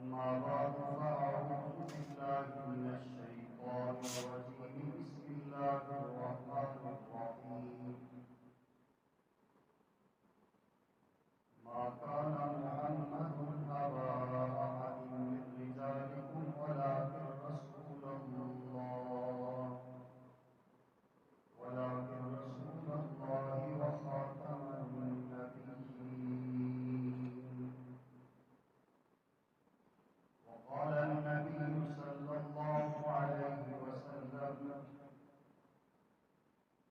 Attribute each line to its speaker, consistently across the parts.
Speaker 1: أما بعد فأعوذ بالله من الشيطان الرجيم بسم الله الرحمن الرحيم ما كان محمد أبا أحد من رجالكم ولكن رسول الله وخاتم النبيين. وقال النبي صلى الله عليه وسلم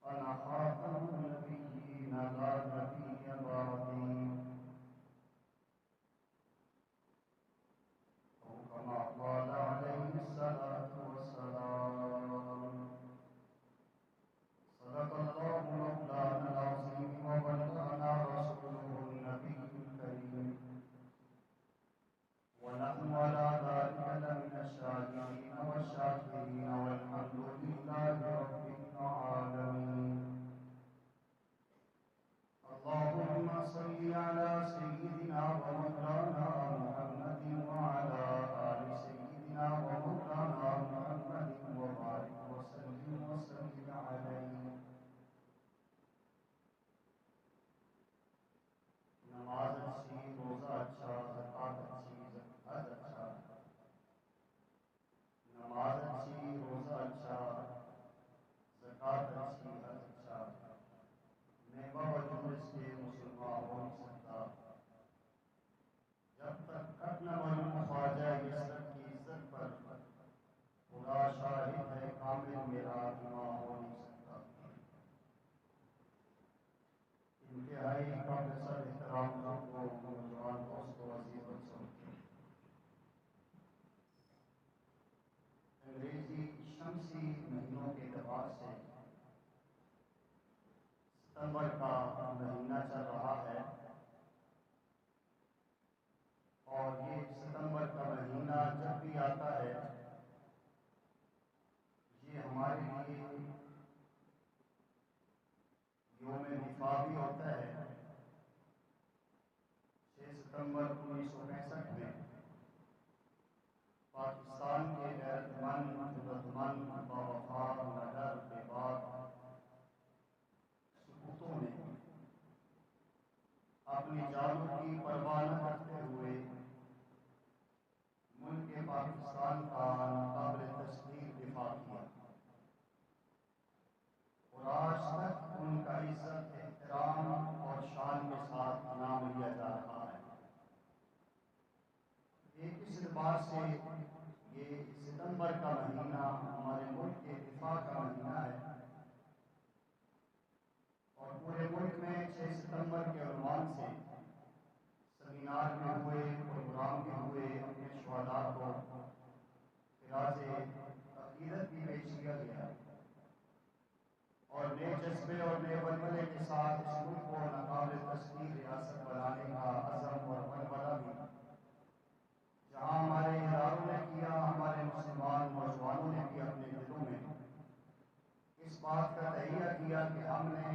Speaker 1: أنا خاتم النبيين لا نبي بعدي، أو كما قال عليه الصلاة والسلام. صدق الله مولانا العظيم وبلغنا رسوله النبي الكريم، ونحن على ذلك لمن الشاهدين والشاكرين والحمد لله رب العالمين. اللهم صل على سيدنا ومولانا محمد وعلى آل سيدنا ومولانا محمد وبارك وسلم عليه. نماز اچھی، روزہ اچھا، زکات اچھی، حج اچھا. نماز اچھی، روزہ اچھا، زکات اچھی، حج اچھا. میں باوجود اس کے مسلمان ہو نہیں سکتا جب تک کٹ نہ معلوم خواجہ یسرت کی عزت پر خدا شاہد ہے کامل میرا ایمان ہو نہیں سکتا. انتہائی پروفیسر احترام کو نوجوان دوستوں، عزیز بچوں، انگریزی شمسی مہینوں کے اعتبار سے ستمبر کا مہینہ چل رہا ہے، اور یہ ستمبر کا مہینہ جب بھی آتا ہے یہ ہمارے لیے یوم دفاع بھی ہوتا ہے. 6 ستمبر 1965 میں پاکستان کے غیرت مند، جرأت مند، باوفا، نڈر، بے باک سپوتوں نے اپنی جانوں کی پرواہ نہ کرتے ہوئے ملک پاکستان کا ناقابل تسخیر دفاع کیا، اور آج تک ان کا عزت، احترام اور شان کے ساتھ نام لیا جا رہا ہے. ایک اس اعتبار سے یہ ستمبر کا مہینہ ہمارے ملک کے دفاع کا مہینہ ہے، اور پورے ملک میں 6 ستمبر کے عنوان سے سیمینار بھی ہوئے، پروگرام بھی ہوئے، اپنے شہداء کو خراج عقیدت بھی پیش کیا گیا، اور نئے جذبے اور نئے ولولے کے ساتھ اس ملک کو ناقابل تسخیر ریاست بنانے کا عزم اور ولولہ بھی جہاں ہمارے اداروں نے کیا، ہمارے مسلمان نوجوانوں نے بھی اپنے دلوں میں اس بات کا تہیہ کیا کہ ہم نے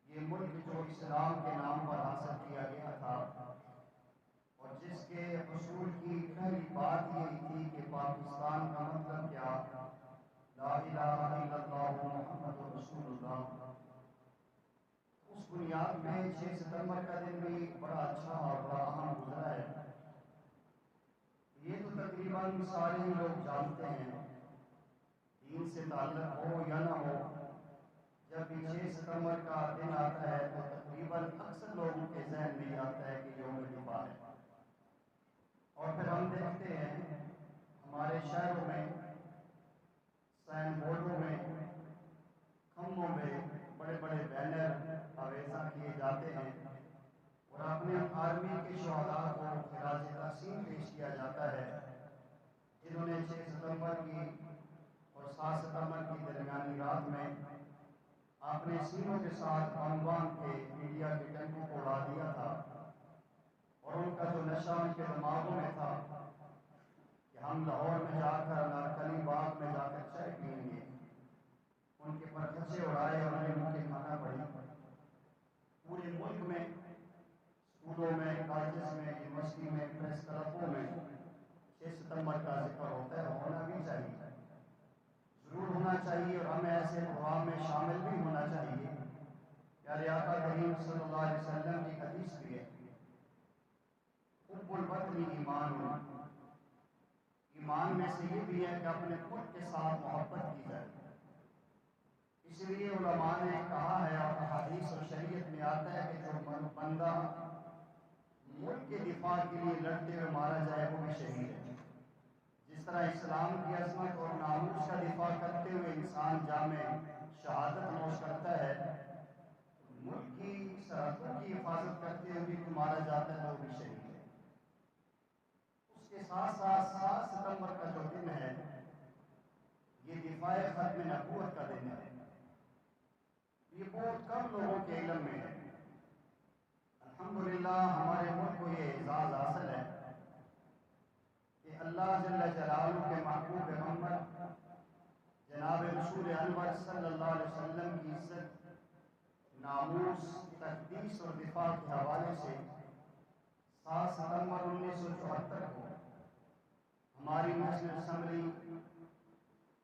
Speaker 1: یہ ملک جو اسلام کے نام پر حاصل کیا گیا تھا، اور جس کے حصول کی پہلی بات یہی تھی کہ پاکستان کا مطلب کیا، لا الہ الا اللہ محمد رسول اللہ، اس بنیاد میں 6 ستمبر کا دن بھی بڑا اچھا اور بڑا اہم گزرا ہے. یہ تو تقریباً سارے ہی لوگ جانتے ہیں، دین سے تعلق ہو یا نہ ہو، جب بھی 6 ستمبر کا دن آتا ہے تو تقریباً اکثر لوگوں کے ذہن میں آتا ہے کہ یوم دفاع ہے. اور پھر ہم دیکھتے ہیں ہمارے شہروں میں سائن بورڈوں میں، کھمبوں میں بڑے بڑے بینر آویزاں کیے جاتے ہیں، اور اپنے آرمی کے شہداء کو خراج تحسین پیش کیا جاتا ہے جنہوں نے 6 ستمبر کی اور 7 ستمبر کی درمیانی رات میں اپنے سینوں کے ساتھ بم باندھ کے انڈیا کے ٹیمپو کو اڑا دیا تھا، اور ان کا جو نشہ ان کے دماغوں میں تھا کہ ہم لاہور میں جا کر نارکلی باغ میں جا کر چائے پئیں گے، ان کے پرچھے اڑائے اور انہیں موقع کھانا پڑی. پورے ملک میں اسکولوں میں، کالجز میں، یونیورسٹی میں، پریس کلبوں میں 6 ستمبر کا ذکر ہوتا ہے، ہونا بھی چاہیے، ضرور ہونا چاہیے، اور ہمیں ایسے پروگرام میں شامل بھی ہونا چاہیے۔ پیارے آقا کریم صلی اللہ علیہ وسلم کی حدیث بھی ہے، حب الوطن ایمان، ایمان میں سے یہ بھی ہے کہ اپنے ملک کے ساتھ محبت کی جائے۔ اس لیے علماء نے کہا ہے، اور حدیث اور شریعت میں آتا ہے کہ جو بندہ ملک کے دفاع کے لیے لڑتے ہوئے مارا جائے وہ بھی شہید ہے۔ جس طرح اسلام کی عظمت اور ناموس کا دفاع کرتے ہوئے انسان جامع شہادت نوش کرتا ہے، ملک کی سرحدوں کی حفاظت کرتے ہوئے بھی مارا جاتا ہے وہ بھی شہید ہے۔ اس کے ساتھ ساتھ 7 ستمبر کا جو دن ہے یہ دفاع ختم نبوت کا دن ہے۔ یہ بہت کم لوگوں کے علم میں ہے۔ الحمدللہ ہمارے ملک کو یہ اعزاز حاصل ہے کہ اللہ جل جلالہ کے محبوب پیغمبر جناب رسول انور صلی اللہ علیہ وسلم کی عزت، ناموس، تقدیس اور دفاع کے حوالے سے 7 ستمبر 1974 کو ہماری نیشنل اسمبلی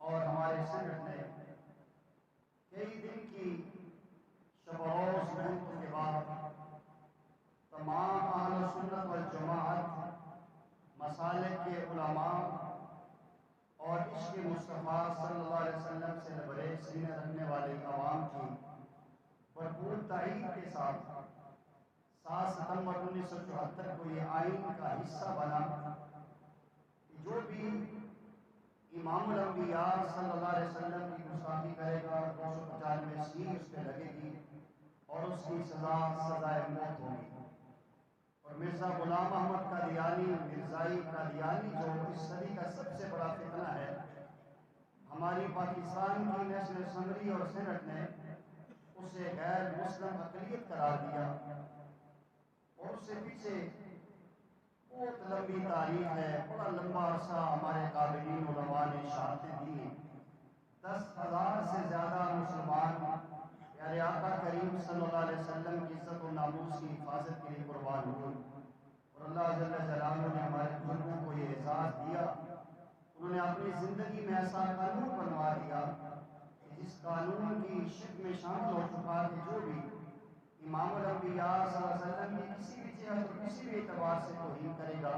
Speaker 1: اور ہمارے سینٹ نے کئی دن کی شب و روز محنتوں کے بعد تمام اہل سنت والجماعت، مسالک کے علماء اور عشق مصطفیٰ صلی اللہ علیہ وسلم سے لبریز سینے رکھنے والے عوام کی بھرپور تائید کے ساتھ 7 ستمبر 1974 کو یہ آئین کا حصہ بنا کہ جو بھی امام الانبیاء صلی اللہ علیہ وسلم کی گستاخی کرے گا 295 سی اس پہ لگے گی اور اس کی سزائے موت ہوگی۔ اور مرزا غلام احمد قادیانی، مرزائی قادیانی جو اس صدی کا سب سے بڑا فتنہ ہے، ہماری پاکستان کی نیشنل اسمبلی اور سینٹ نے اسے غیر مسلم اقلیت قرار دیا، اور اس سے پیچھے بہت لمبی تاریخ ہے، بڑا لمبا عرصہ ہمارے قابلین علماء نے شہادتیں دی۔ 10,000 سے زیادہ مسلمان پیارے آقا کریم صلی اللہ علیہ وسلم کی عزت و ناموس کی حفاظت کے لیے قربان ہوئے، اور اللہ جل جلالہ نے ہمارے بزرگوں کو یہ اعزاز دیا۔ انہوں نے اپنی زندگی میں ایسا قانون بنوا دیا کہ جس قانون کی شک میں شامل ہو چکا کہ جو بھی امام الانبیاء صلی اللہ علیہ وسلم کی کسی بھی جہت اور کسی بھی اعتبار سے توہین کرے گا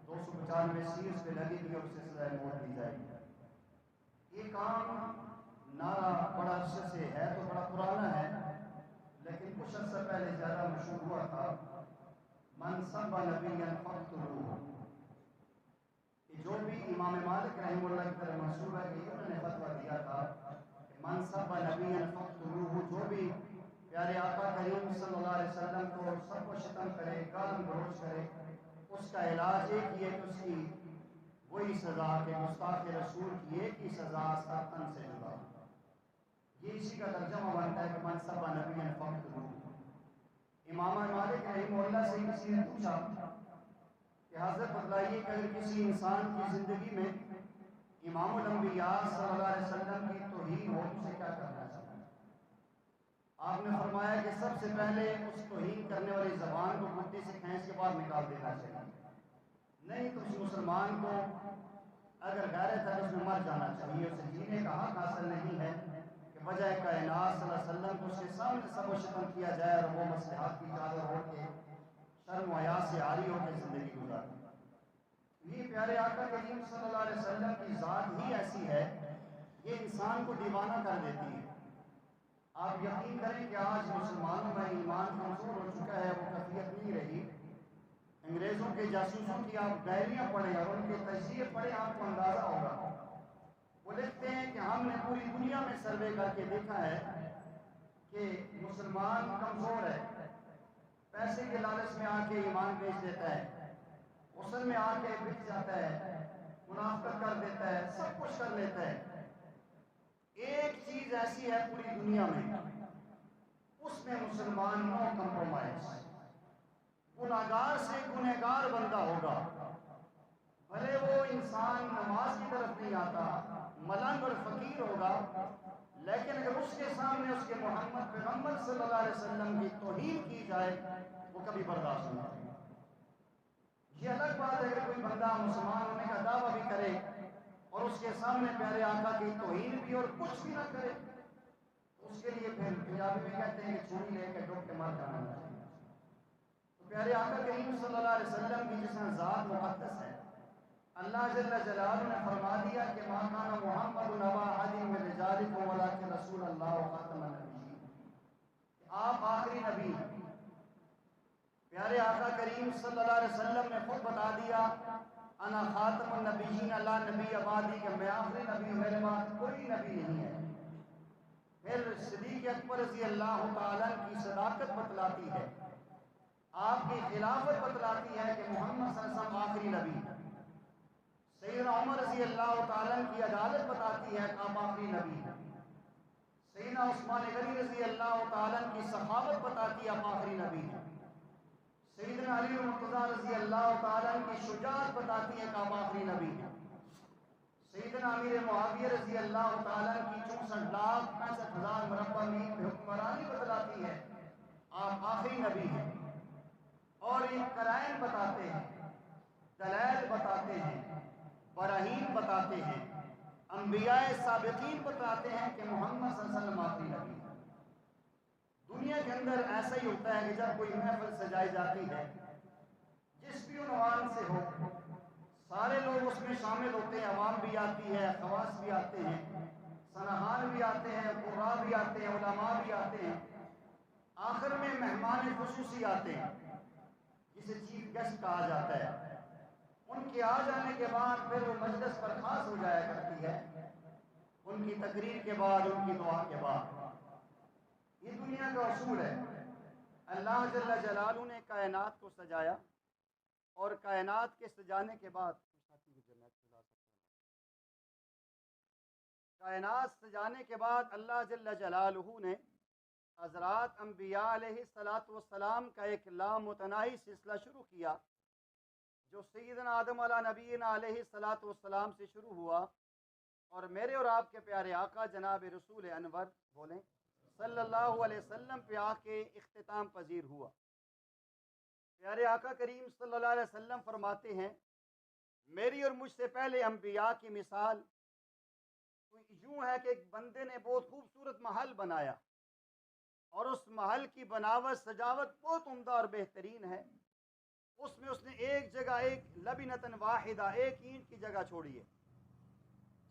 Speaker 1: 295 سی اس پہ لگے گی اور اسے سزائے موت دی جائے گی۔ یہ کام نعرہ بڑا عرصے سے ہے تو بڑا پرانا ہے، لیکن کچھ عرصہ پہلے زیادہ مشہور ہوا تھا، من سب نبیا فاقتلوہ، کہ جو بھی امام مالک رحمہ اللہ کی طرف منسوب ہے کہ انہوں نے فتویٰ دیا تھا کہ من سب نبیا فاقتلوہ، جو بھی پیارے آقا کریم صلی اللہ علیہ وسلم کو سب کو شتم کرے، گالی گلوچ کرے، اس کا علاج ایک یہ کہ اس کی وہی سزا کہ گستاخ رسول کی ایک ہی سزا سرطن سے جدا۔ یہ اسی کا ترجمہ بنتا ہے کہ من سب نبیا فاقتلوہ۔ امام مالک رحمہ اللہ سے کسی نے پوچھا کہ حضرت بتلائیے کہ اگر کسی انسان کی زندگی میں امام الانبیاء صلی اللہ علیہ وسلم کی توہین ہو اسے کیا کرنا چاہیے؟ آپ نے فرمایا کہ سب سے پہلے اس توہین کرنے والی زبان کو مٹی سے کھینچ کے بعد نکال دینا چاہیے، نہیں تو اس مسلمان کو اگر غیرت ہے اس میں مر جانا چاہیے، اسے جینے کا حق حاصل نہیں ہے کہ بجائے کائنات صلی اللہ علیہ وسلم کو اس کے سامنے سب و شتم کیا جائے اور وہ مصلحت کی چادر اوڑھ کے شرم و حیا سے عاری ہو کے زندگی گزارے۔ یہ پیارے آقا کریم صلی اللہ علیہ وسلم کی ذات ہی ایسی ہے، یہ انسان کو دیوانہ کر دیتی ہے۔ آپ یقین کریں کہ آج مسلمانوں میں ایمان کمزور ہو چکا ہے، وہ کیفیت نہیں رہی۔ انگریزوں کے جاسوسوں کی آپ ڈائریاں پڑھیں اور ان کے تجزیے پڑھیں، آپ کو اندازہ ہوگا۔ وہ لکھتے ہیں کہ ہم نے پوری دنیا میں سروے کر کے دیکھا ہے کہ مسلمان کمزور ہے، پیسے کے لالچ میں آ کے ایمان بیچ دیتا ہے، غسل میں آ کے بک جاتا ہے، منافقت کر دیتا ہے، سب کچھ کر لیتا ہے۔ ایک چیز ایسی ہے پوری دنیا میں، اس میں مسلمان نو کمپرومائز، گناہگار سے گنہگار بندہ ہوگا، بھلے وہ انسان نماز کی طرف نہیں آتا، ملنگ اور فقیر ہوگا، لیکن اگر اس کے سامنے اس کے محمد پیغمبر صلی اللہ علیہ وسلم کی توہین کی جائے وہ کبھی برداشت نہیں کرے۔ یہ الگ اس کے سامنے پیارے آقا کی توہین بھی اور کچھ بھی نہ کرے تو اس کے لیے پھر پنجابی میں کہتے ہیں کہ چھری لے کے ڈوب کے مر جانا چاہیے۔ تو پیارے آقا کریم صلی اللہ علیہ وسلم کی جس میں ذات مقدس ہے، اللہ جل جلالہ نے فرما دیا کہ ما کان محمد نبا احد من رجالکم ولکن رسول اللہ و خاتم النبیین، آپ آخری نبی ہیں۔ پیارے آقا کریم صلی اللہ علیہ وسلم نے خود بتا دیا انا خاتم النبیین لا نبی بعدی، کہ میں آخری نبی ہوں، میرے بعد کوئی نبی نہیں ہے۔ پھر صدیق اکبر رضی اللہ تعالیٰ کی صداقت بتلاتی ہے، آپ کی خلافت بتلاتی ہے کہ محمد صلی اللہ علیہ وسلم آخری نبی ہے۔ سیدنا عمر رضی اللہ تعالیٰ کی عدالت بتاتی ہے کہ آپ آخری نبی ہیں۔ سیدنا عثمان غنی رضی اللہ تعالیٰ کی سخاوت بتاتی ہے آپ آخری نبی ہیں۔ سیدنا علی مرتضیٰ رضی اللہ تعالیٰ کی شجاعت بتاتی ہے کہ آپ آخری نبی ہیں۔ سیدنا امیر معاویہ رضی اللہ تعالیٰ کی 64,65,000 مربع میل پہ حکمرانی بتلاتی ہے آپ آخری نبی ہیں۔ اور یہ قرائن بتاتے ہیں، دلائل بتاتے ہیں، براہین بتاتے ہیں، انبیاء سابقین بتاتے ہیں کہ محمد صلی اللہ علیہ وسلم آخری نبی ہے۔ دنیا کے اندر ایسا ہی ہوتا ہے کہ جب کوئی محفل سجائی جاتی ہے، جس بھی عنوان سے ہو، سارے لوگ اس میں شامل ہوتے ہیں، عوام بھی آتی ہے، خواص بھی آتے ہیں، سنہان بھی آتے ہیں، قراء بھی آتے ہیں، علماء بھی آتے ہیں، آخر میں مہمان خصوصی آتے ہیں جسے چیف گیسٹ کہا جاتا ہے۔ ان کے آ جانے کے بعد پھر وہ مجلس برخاست ہو جایا کرتی ہے، ان کی تقریر کے بعد، ان کی دعا کے بعد۔ یہ دنیا کا اصول ہے۔ اللہ جل جلالہ نے کائنات کو سجایا، اور کائنات کے سجانے کے بعد اللہ جل جلالہ نے حضرات انبیاء علیہ الصلاۃ والسلام کا ایک لامتناہی سلسلہ شروع کیا، جو سیدنا آدم علیہ نبینا علیہ الصلاۃ والسلام سے شروع ہوا، اور میرے اور آپ کے پیارے آقا جناب رسول انور بولیں صلی اللہ علیہ وسلم پہ آ کے اختتام پذیر ہوا۔ پیارے آقا کریم صلی اللہ علیہ وسلم فرماتے ہیں، میری اور مجھ سے پہلے انبیاء کی مثال یوں ہے کہ ایک بندے نے بہت خوبصورت محل بنایا، اور اس محل کی بناوٹ سجاوٹ بہت عمدہ اور بہترین ہے۔ اس میں اس نے ایک جگہ، ایک لبنتن واحدہ، ایک اینٹ کی جگہ چھوڑی ہے۔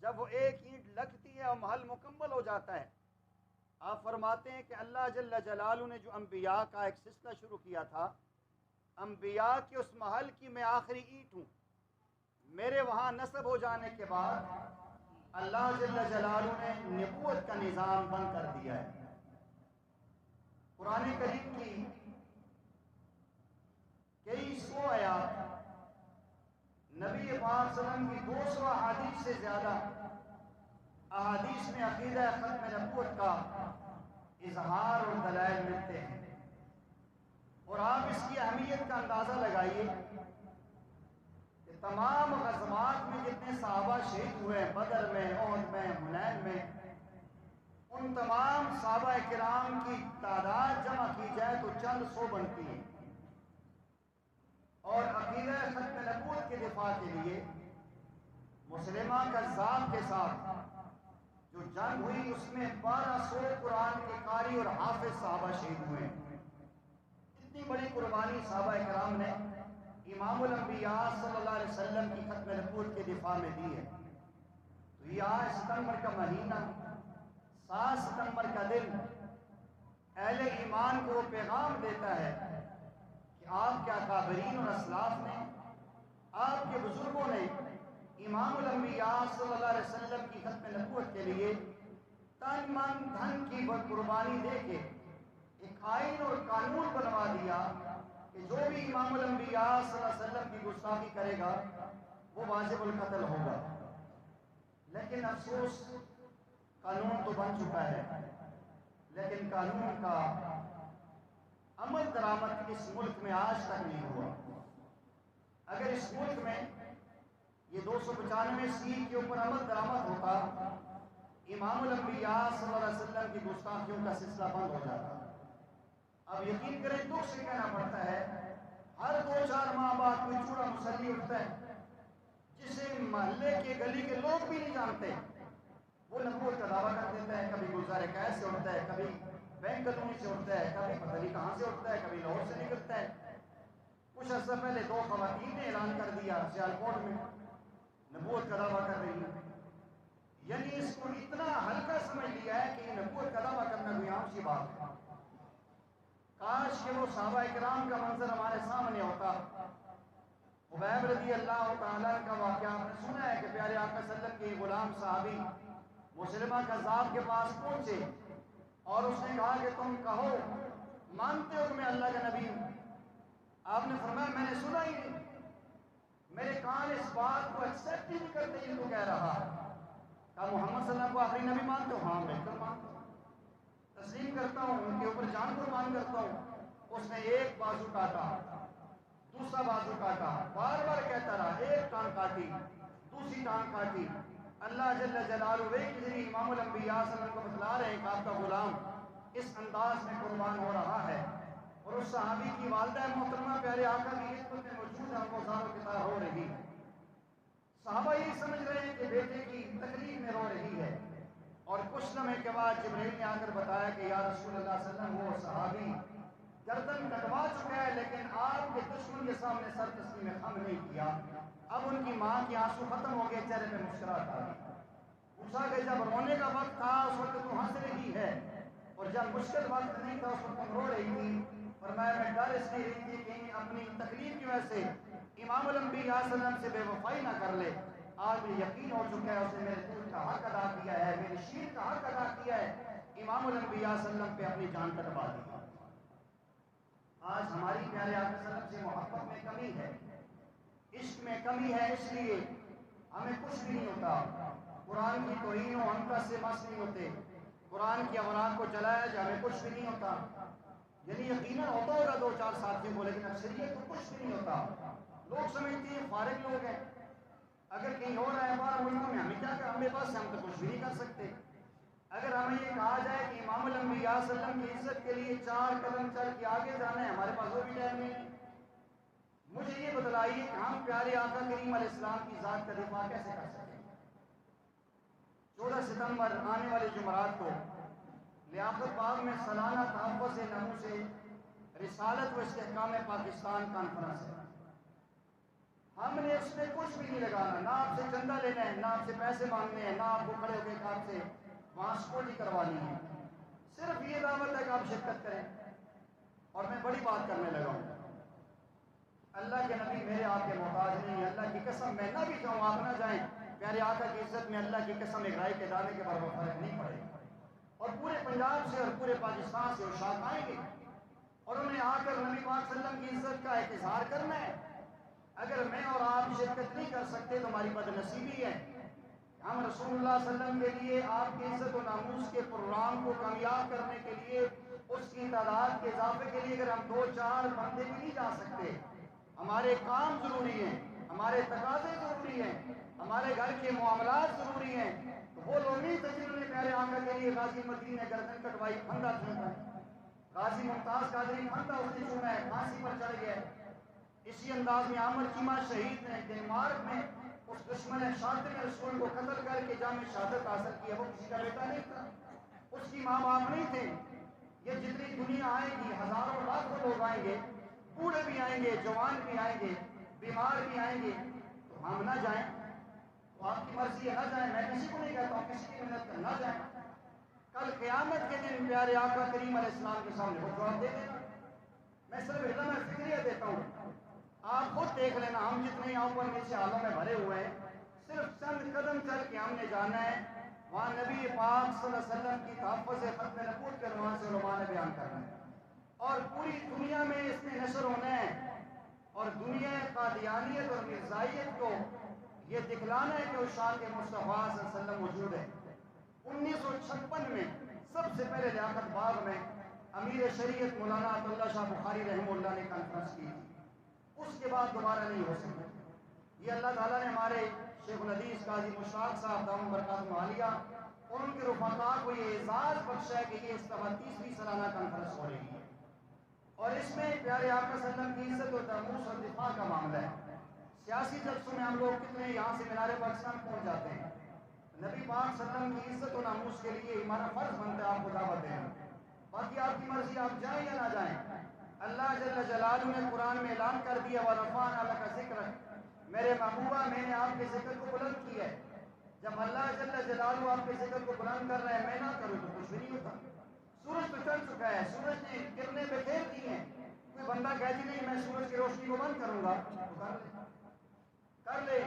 Speaker 1: جب وہ ایک اینٹ لگتی ہے اور محل مکمل ہو جاتا ہے، آپ فرماتے ہیں کہ اللہ جل جلالہ نے جو انبیاء کا ایک سلسلہ شروع کیا تھا، انبیاء کے اس محل کی میں آخری اینٹ ہوں۔ میرے وہاں نصب ہو جانے کے بعد اللہ جل جلالہ نے نبوت کا نظام بند کر دیا ہے۔ قرآن کریم کی کئی سو آیات، نبی پاک صلی اللہ علیہ وسلم کی 200 احادیث سے زیادہ احادیث میں عقیدہ ختم نبوت کا اظہار اور دلائل ملتے ہیں۔ اور آپ اس کی اہمیت کا اندازہ لگائیے کہ تمام غزوات میں جتنے صحابہ شہید ہوئے، بدر میں، احد میں، حنین میں، ان تمام صحابہ کرام کی تعداد جمع کی جائے تو چند سو بنتی ہے۔ اور عقیدہ ختم نبوت کے دفاع کے لیے مسلمہ کذاب کے ساتھ جو جنگ ہوئی، اس میں 1200 قرآن کے قاری اور حافظ صحابہ شہید ہوئے۔ اتنی بڑی قربانی صحابہ کرام نے امام الانبیاء صلی اللہ علیہ وسلم کی ختم نبوت کے دفاع میں دی ہے۔ تو یہ آج ستمبر کا مہینہ، 7 ستمبر کا دن اہل ایمان کو وہ پیغام دیتا ہے کہ آپ کے اکابرین اور اسلاف نے، آپ کے بزرگوں نے امام الانبیاء صلی اللہ علیہ وسلم کی ختم نبوت کے لیے تن من دھن کی قربانی دے کے ایک آئین اور قانون بنوا دیا کہ جو بھی امام الانبیاء صلی اللہ علیہ وسلم کی گستاخی کرے گا وہ واجب القتل ہوگا۔ لیکن افسوس، قانون تو بن چکا ہے، لیکن قانون کا عمل درآمد اس ملک میں آج تک نہیں ہوا۔ اگر اس ملک میں یہ 295 کے اوپر عمل درآمد ہوتا، امام الانبیاء صلی اللہ علیہ وسلم کی گستاخیوں کا سلسلہ بند ہو جاتا۔ اب یقین کریں، دکھ سے کہنا پڑتا ہے، ہر 2-4 ماہ بعد کوئی چوڑا مسلی اٹھتا ہے جسے محلے کے گلی کے لوگ بھی نہیں جانتے، وہ نبوت کا دعویٰ کر دیتا ہے. کبھی گلزار قید سے اٹھتا ہے، کبھی بینک کالونی سے اٹھتا ہے، کبھی پتہ نہیں کہاں سے اٹھتا ہے، کبھی لاہور سے نکلتا ہے. کچھ عرصہ پہلے 2 خواتین نے اعلان کر دیا سیالکوٹ میں نبوت کا دعویٰ کر رہی ہے. یعنی اس کو اتنا ہلکا سمجھ لیا ہے کہ نبوت کا دعویٰ کرنا کوئی عام سی بات ہے. کاش کہ وہ صحابہ کرام کا منظر ہمارے سامنے ہوتا. خبیب رضی اللہ تعالیٰ کا واقعہ آپ نے سنا ہے کہ پیارے آقا صلی اللہ علیہ وسلم کے غلام صحابی مسلمہ کذاب کے پاس پہنچے اور اس نے کہا کہ تم کہو مانتے ہو کہ میں اللہ کا نبی ہوں؟ آپ نے فرمایا میں نے سنا ہی نہیں، میرے کان اس بات کو ایکسپٹ ہی نہیں کرتے جن کو کہہ رہا. کہا محمد صلی اللہ علیہ وسلم کو آخری نبی مانتے ہو؟ ہاں بالکل مانتا ہوں، تسلیم کرتا ہوں، ان کے اوپر جان قربان کرتا ہوں. اس نے ایک بازو کاٹا، دوسرا بازو کاٹا، بار بار کہتا رہا، ایک ٹانگ کاٹی، دوسری ٹانگ کاٹی. اللہ جل جلالہ کے ذریعے امام الانبیاء صلی اللہ علیہ وسلم کو بتلا رہے ہیں کہ آپ کا غلام اس انداز میں قربان ہو رہا ہے. اور اس صحابی کی والدہ محترمہ پیارے آقا کی خدمت میں موجود ہے، وہ زار و کتار ہو رہی ہے. صحابہ یہ سمجھ رہے ہیں کہ بیٹے کی تکلیف میں رو رہی ہے. اور کچھ لمحے کے بعد جبرائیل نے آ کر بتایا کہ یا رسول اللہ صلی اللہ علیہ وسلم وہ صحابی گردن کٹوا چکا ہے لیکن آپ کے دشمن کے سامنے سر تسلیم خم نہیں کیا. اب ان کی ماں کی آنسو ختم ہو گئے، چہرے پہ مسکراہٹ آ گئی. پوچھا کہ جب رونے کا وقت تھا اس وقت تو ہنس رہی ہے، اور جب مشکل وقت نہیں تھا اس وقت تم رو رہی تھی. فرمایا میں ڈر اس لیے رہی تھی کہ اپنی تکلیف کی وجہ سے امام الانبیاء صلی اللہ علیہ وسلم سے بے وفائی نہ کر لے. آج مجھے یقین ہو چکا ہے اس نے میرے دل کا حق ادا کیا ہے، میری شیر کا حق ادا کیا ہے، امام الانبیاء صلی اللہ علیہ وسلم پہ اپنی جان کٹوا دی. آج ہماری پیارے آقا صلی اللہ علیہ وسلم سے محبت میں کمی ہے، عشق میں کمی ہے، اس لیے ہمیں کچھ بھی نہیں ہوتا. قرآن کی توہین و حنقت سے مس نہیں ہوتے، قرآن کی اوراق کو جلایا جائے ہمیں کچھ بھی نہیں ہوتا. یعنی یقیناً ہوتا ہوگا 2-4 ساتھیوں کو، لیکن اکثریت کو کچھ بھی نہیں ہوتا. لوگ سمجھتے ہیں فارغ لوگ ہیں، اگر کہیں ہو رہا ہے باہر ملکوں میں ہمیں کیا کر، ہمیں پاس ہم تو کچھ بھی نہیں کر سکتے. اگر ہمیں یہ کہا جائے کہ امام الانبیاء صلی اللہ علیہ وسلم کی عزت کے لیے 4 قدم چل کے آگے جانا ہے، ہمارے پاس وہ بھی ٹائم نہیں. مجھے یہ بتلائیے کہ ہم پیارے آقا کریم علیہ السلام کی ذات کا دفاع کیسے کر سکتے ہیں. 14 ستمبر آنے والے جمعرات کو لیاقت باغ میں سالانہ تحفظ نمو سے رسالت و استحکام پاکستان کانفرنس ہے. ہم نے اس میں کچھ بھی نہیں لگانا، نہ آپ سے چندہ لینا ہے، نہ آپ سے پیسے مانگنے ہیں، نہ آپ کو کھڑے ہو کے آپ سے وہاں سپورٹی کروانی ہے. صرف یہ دعوت ہے کہ آپ شرکت کریں. اور میں بڑی بات کرنے لگا ہوں، اللہ کے نبی میرے آپ کے محتاج نہیں ہے. اللہ کی قسم میں نہ بھی جاؤں آپ نہ جائیں، پیارے آقا کی عزت میں اللہ کی قسم ایک رائے کے دانے کے برابر فرق نہیں پڑے. اور پورے پنجاب سے اور پورے پاکستان سے اشاعت آئیں گے اور انہیں آ کر نبی پاک صلی اللہ علیہ وسلم کی عزت کا ایک اظہار کرنا ہے. اگر میں اور آپ شرکت نہیں کر سکتے تو ہماری بد نصیبی ہے. ہم رسول اللہ صلی اللہ علیہ وسلم کے لیے آپ کی عزت و ناموس کے پروگرام کو کامیاب کرنے کے لیے اس کی تعداد کے اضافے کے لیے اگر ہم 2-4 بندے بھی نہیں جا سکتے، ہمارے کام ضروری ہیں، ہمارے تقاضے ضروری ہیں، ہمارے گھر کے معاملات ضروری ہیں. تو وہ لوگ نہیں تھے جنہوں نے پیارے آقا کے لیے غازی مدین نے گردن کٹوائی، پھندا چوما ہے. غازی ممتاز قادری پھندا اس نے چوما ہے، پھانسی پر چڑھ گیا. اسی انداز میں عامر چیمہ شہید نے ڈنمارک میں اس دشمن شاطر رسول کو قتل کر کے جامع شہادت حاصل کی. وہ کسی کا بیٹا نہیں تھا، اس کی ماں باپ نہیں تھے. یہ جتنی دنیا آئے گی، ہزاروں لاکھوں لوگ آئیں گے، بوڑھے بھی آئیں گے، جوان بھی آئیں گے، بیمار بھی آئیں گے، تو ہم نہ جائیں؟ تو آپ کی مرضی ہے نہ جائیں. میں کسی کو نہیں کہتا ہوں کسی کی محنت کر نہ جائیں. کل قیامت کے دن پیارے آقا کریم علیہ السلام کے سامنے وہ جواب دے دینا. میں صرف علم فکریہ دیتا ہوں، آپ خود دیکھ لینا. ہم جتنے یہاں پر نیچے حالوں میں بھرے ہوئے ہیں، صرف چند قدم چل کے ہم نے جانا ہے وہاں نبی پاک صلی اللہ علیہ وسلم کی تحفظ ختم نبوت کے عنوان سے علماء نے بیان کرنا ہے. اور پوری دنیا میں اس میں نشر ہونا ہے اور دنیا قادیانیت اور مرزائیت کو یہ دکھلانا ہے کہ اس شان کے مصطفیٰ صلی اللہ علیہ وسلم موجود ہے. 1956 میں سب سے پہلے لیاقت باغ میں امیر شریعت مولانا عبداللہ شاہ بخاری رحمہ اللہ نے کانفرنس کی تھی. اس کے بعد دوبارہ نہیں ہو سکتا. یہ اللہ تعالیٰ نے ہمارے شیخ الحدیث قاضی مشتاق صاحب دامت برکاتہ عالیہ اور ان کے رفقاء کو یہ اعزاز بخشا ہے کہ یہ اس 33ویں سالانہ کانفرنس ہو رہی ہے. اور اس میں پیارے آقا صلی اللہ علیہ وسلم کی عزت و ناموس اور دفاع کا معاملہ ہے. سیاسی جلسوں میں ہم لوگ کتنے یہاں سے مینار پاکستان پہنچ جاتے ہیں. نبی پاک صلی اللہ علیہ وسلم کی عزت و ناموس کے لیے ہمارا فرض بنتا ہے آپ کو دعوت دینا. باقی آپ کی مرضی، آپ جائیں یا نہ جائیں. اللہ جل جلالہ نے قرآن میں اعلان کر دیا وَرَفَعْنَا لَكَ ذِكْرَكَ، میرے محبوبہ میں نے آپ کے ذکر کو بلند کیا ہے. جب اللہ جل جلالہ آپ کے ذکر کو بلند کر رہے ہیں میں نہ کروں تو کچھ بھی نہیں ہوتا. سورج تو چڑھ چکا ہے، سورج نے کرنیں بکھیر دی ہیں. کوئی بندہ کہتی نہیں میں سورج کی روشنی کو بند کروں گا تو کر لے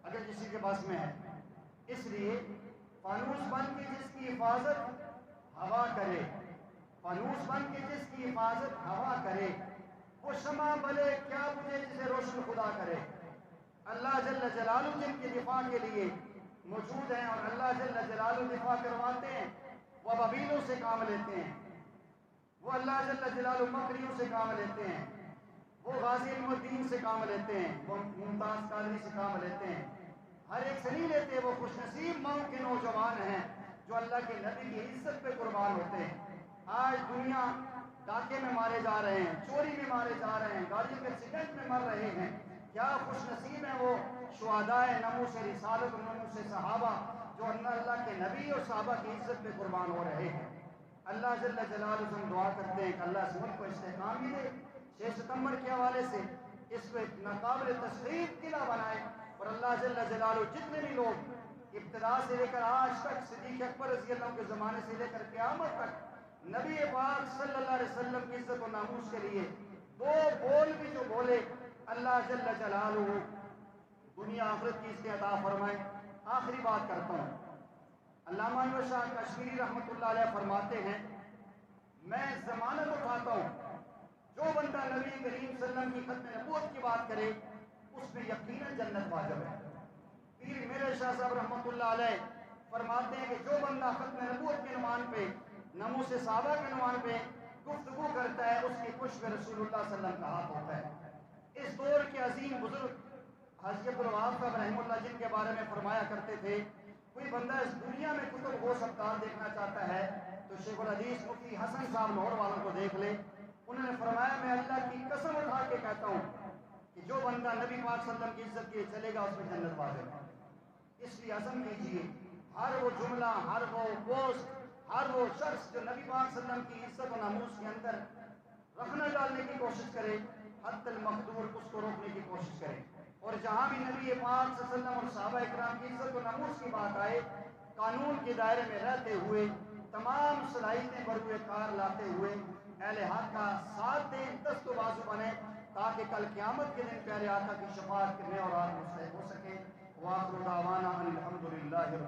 Speaker 1: اگر کسی کے پاس میں ہے. اس لیے فانوس بن کے جس کی حفاظت ہوا کرے، فانوس بن کے جس کی حفاظت ہوا کرے، وہ شمع بلے کیا بجھے جسے روشن خدا کرے. اللہ جل جلالہ جن کے دفاع کے لیے موجود ہیں اور اللہ جل جلالہ دفاع کرواتے ہیں، وہ ابابیلوں سے کام لیتے ہیں، وہ اللہ جل جلالہ مکریوں سے کام لیتے ہیں، وہ غازی علم الدین سے کام لیتے ہیں، وہ ممتاز قادری سے کام لیتے ہیں. ہر ایک سے نہیں لیتے. وہ خوش نصیب ماؤں کے نوجوان ہیں جو اللہ کے نبی کی عزت پہ قربان ہوتے ہیں. آج دنیا ڈاکے میں مارے جا رہے ہیں، چوری میں مارے جا رہے ہیں، گاڑیوں کے ایکسیڈنٹ میں مر رہے ہیں. کیا خوش نصیب ہیں وہ شہداء ناموس رسالت اور ناموس صحابہ جو اللہ کے نبی اور صحابہ کی عزت پہ قربان ہو رہے ہیں. اللہ جل جلالہ سے ہم دعا کرتے ہیں کہ اللہ اس ملک کو استحکام بھی دے. 6 ستمبر کے حوالے سے اس کو ایک ناقابل تسخیر قلعہ بنائے اور اللہ جل جلالہ جتنے بھی لوگ ابتدا سے لے کر آج تک صدیق اکبر رضی اللہ عنہ کے زمانے سے لے کر قیامت تک نبی پاک صلی اللہ علیہ وسلم کی عزت و ناموس کے لیے دو بول بھی جو بولے، اللہ جل جلالہ دنیا آخرت کی اس کے عطا فرمائے. آخری بات کرتا ہوں. علامہ انور شاہ کشمیری رحمۃ اللہ علیہ فرماتے ہیں میں ضمانت اٹھاتا ہوں جو بندہ نبی کریم صلی اللہ علیہ وسلم کی ختم نبوت کی بات کرے اس میں یقیناً جنت واجب ہے. پیر میرے شاہ صاحب رحمۃ اللہ علیہ فرماتے ہیں کہ جو بندہ ختم نبوت کے عنوان پہ، ناموس صحابہ کے عنوان پہ گفتگو کرتا ہے اس کی پشت پہ رسول اللہ صلی اللہ علیہ وسلم کا ہاتھ ہوتا ہے. اس دور کے عظیم بزرگ حضرت عبدالوہاب صاحب رحمہ اللہ جن کے بارے میں فرمایا کرتے تھے کوئی بندہ اس دنیا میں کتب و ابدال دیکھنا چاہتا ہے تو شیخ الحدیث مفتی حسن صاحب لاہور والوں کو دیکھ لے. انہوں نے فرمایا میں اللہ کی قسم اٹھا کے کہتا ہوں کہ جو بندہ نبی پاک صلی اللہ علیہ وسلم کی عزت کے چلے گا اس میں جنت واجب ہے. اس لیے عزم کیجیے ہر وہ جملہ، ہر وہ پوسٹ، ہر وہ شخص جو نبی پاک صلی اللہ علیہ وسلم کی عزت و ناموس کے اندر رکھنا ڈالنے کی کوشش کرے، حد المقدور اس کو روکنے کی کوشش کرے. اور جہاں بھی نبی پاک صلی اللہ علیہ وسلم اور صحابہ اکرام کی عزت و ناموس کی بات آئے، قانون کے دائرے میں رہتے ہوئے تمام صلاحیتیں بروئے کار لاتے ہوئے اہل حق کا ساتھ دیں، دست و بازو بنے تاکہ کل قیامت کے دن پیارے آقا کی شفاعت کرنے اور آپ مستحق ہو سکے. وآخر دعوانا ان الحمد للہ.